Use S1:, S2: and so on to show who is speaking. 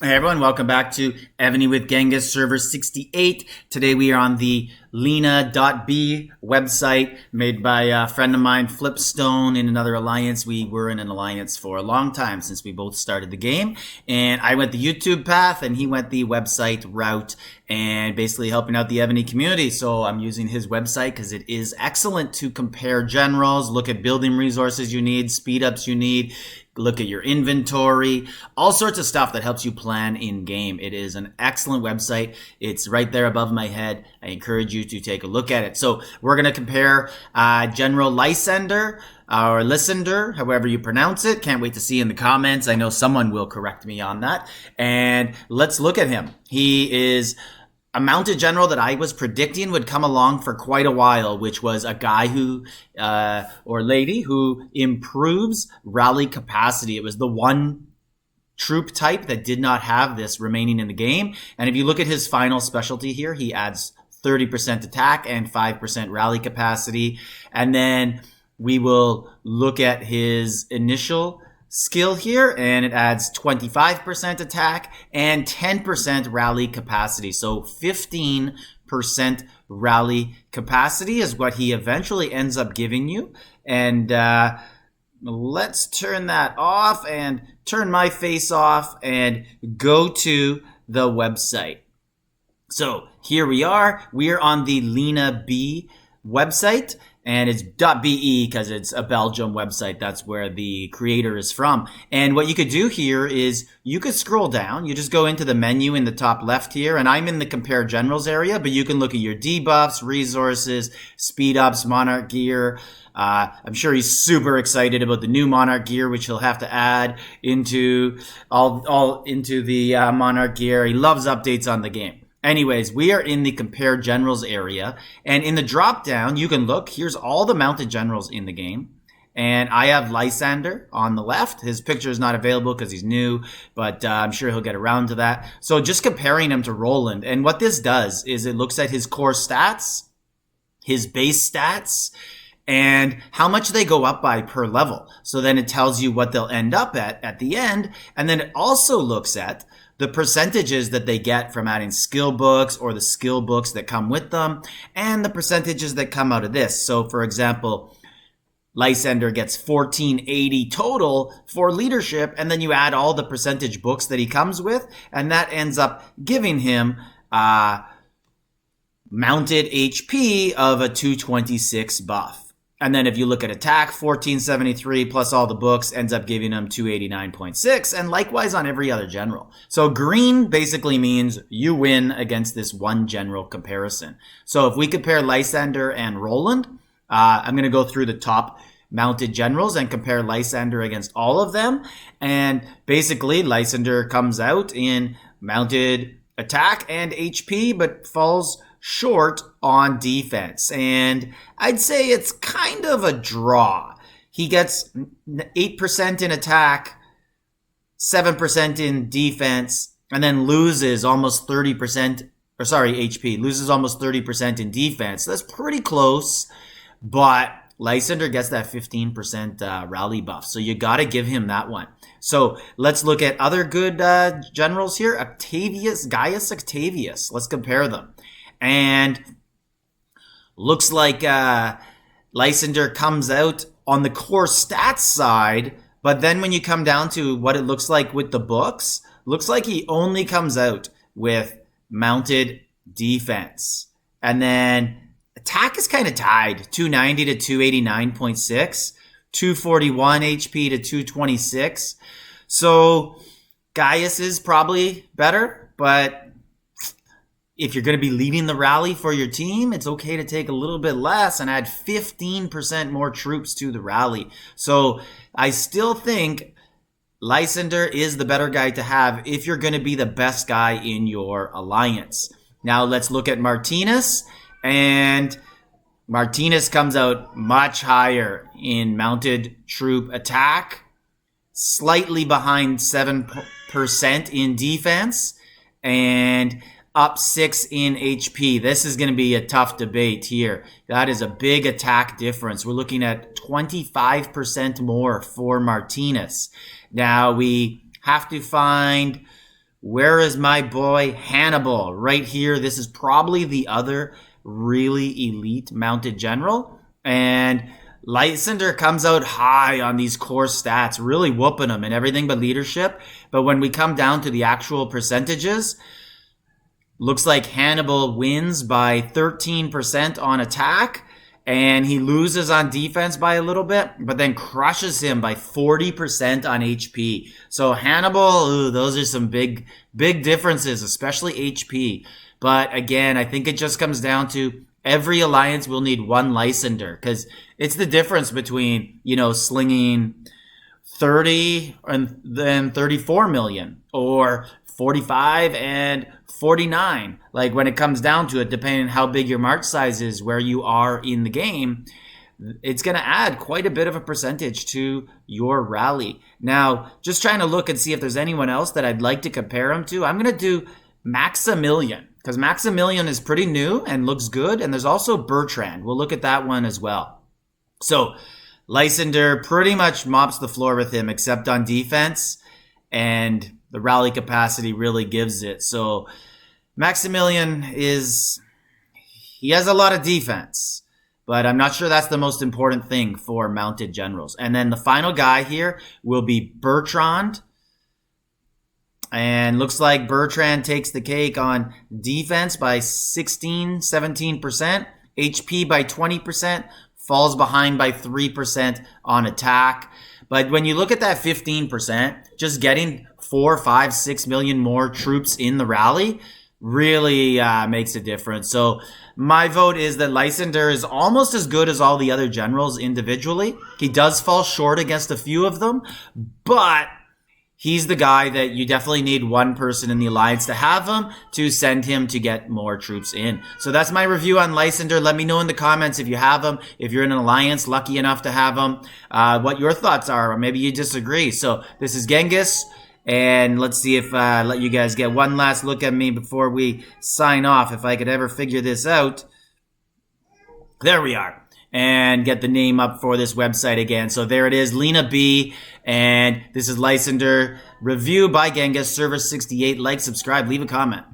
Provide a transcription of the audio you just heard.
S1: Hey everyone, welcome back to Evony with Genghis server 68. Today we are on the Lena.b website made by a friend of mine, Flipstone, in another alliance. We were in an alliance for a long time since we both started the game. And I went the YouTube path and he went the website route and basically helping out the Evony community. So I'm using his website because it is excellent to compare generals, look at building resources you need, speed ups you need, look at your inventory, all sorts of stuff that helps you plan in game. It is an excellent website. It's right there above my head. I encourage you to take a look at it. So we're going to compare General Lysander or Lysander, however you pronounce it. Can't wait to see in the comments. I know someone will correct me on that. And let's look at him. He is a mounted general that I was predicting would come along for quite a while, which was a guy who, or lady who improves rally capacity. It was the one troop type that did not have this remaining in the game. And if you look at his final specialty here, he adds 30% attack and 5% rally capacity. And then we will look at his initial skill here, and it adds 25% attack and 10% rally capacity. So 15% rally capacity is what he eventually ends up giving you. And let's turn that off and turn my face off and go to the website. So here we are. We're on the Lena.b website. And it's .be because it's a Belgium website. That's where the creator is from. And what you could do here is you could scroll down. You just go into the menu in the top left here. And I'm in the compare generals area, but you can look at your debuffs, resources, speed ups, monarch gear. I'm sure he's super excited about the new monarch gear, which he'll have to add into into the monarch gear. He loves updates on the game. Anyways, we are in the compare generals area, and in the drop down, you can look, here's all the mounted generals in the game. And I have Lysander on the left. His picture is not available because he's new, but I'm sure he'll get around to that. So just comparing him to Roland. And what this does is it looks at his core stats, his base stats, and how much they go up by per level. So then it tells you what they'll end up at the end. And then it also looks at the percentages that they get from adding skill books or the skill books that come with them, and the percentages that come out of this. So for example, Lysander gets 1480 total for leadership, and then you add all the percentage books that he comes with, and that ends up giving him mounted HP of a 226 buff. And then if you look at attack, 1473 plus all the books ends up giving him 289.6, and likewise on every other general. So green basically means you win against this one general comparison. So if we compare Lysander and Roland, I'm going to go through the top mounted generals and compare Lysander against all of them. And basically Lysander comes out in mounted attack and HP, but falls short on defense. And I'd say it's kind of a draw. He gets 8% in attack, 7% in defense, and then loses almost 30%, or sorry, HP, loses almost 30% in defense. That's pretty close, but Lysander gets that 15% rally buff. So you got to give him that one. So let's look at other good generals here. Gaius Octavius. Let's compare them. And looks like Lysander comes out on the core stats side, but then when you come down to what it looks like with the books, looks like he only comes out with mounted defense. And then attack is kind of tied, 290 to 289.6, 241 HP to 226. So Gaius is probably better, but if you're going to be leading the rally for your team, it's okay to take a little bit less and add 15% more troops to the rally. So I still think Lysander is the better guy to have if you're going to be the best guy in your alliance. Now let's look at Martinez, and Martinez comes out much higher in mounted troop attack, slightly behind 7% in defense, and up 6 in HP. This is going to be a tough debate here. That is a big attack difference. We're looking at 25% more for Martinez. Now we have to find Where is my boy Hannibal? Right here. This is probably the other really elite mounted general. And Lysander comes out high on these core stats, really whooping them in everything but leadership. But when we come down to the actual percentages, looks like Hannibal wins by 13% on attack, and he loses on defense by a little bit, but then crushes him by 40% on HP. So Hannibal, those are some big differences, especially HP. But again, I think it just comes down to every alliance will need one Lysander, because it's the difference between, slinging 30 and then 34 million, or 45 and 49. Like, when it comes down to it, depending on how big your march size is, where you are in the game, it's going to add quite a bit of a percentage to your rally. Now, just trying to look and see if there's anyone else that I'd like to compare him to. I'm going to do Maximilian, because Maximilian is pretty new and looks good. And there's also Bertrand. We'll look at that one as well. So Lysander pretty much mops the floor with him, except on defense, and the rally capacity really gives it. So Maximilian he has a lot of defense, but I'm not sure that's the most important thing for mounted generals. And then the final guy here will be Bertrand. And looks like Bertrand takes the cake on defense by 17%, HP by 20%, falls behind by 3% on attack. But when you look at that 15%, just getting 4, 5, 6 million more troops in the rally really makes a difference. So my vote is that Lysander is almost as good as all the other generals individually. He does fall short against a few of them, but he's the guy that you definitely need one person in the alliance to have him to send him to get more troops in. So that's my review on Lysander. Let me know in the comments if you have him, if you're in an alliance lucky enough to have him, what your thoughts are, or maybe you disagree. So this is Genghis, and let's see if let you guys get one last look at me before we sign off, if I could ever figure this out. There we are. And get the name up for this website again. So there it is, Lena B. And this is Lysander. Review by Genghis, Server 68. Like, subscribe, leave a comment.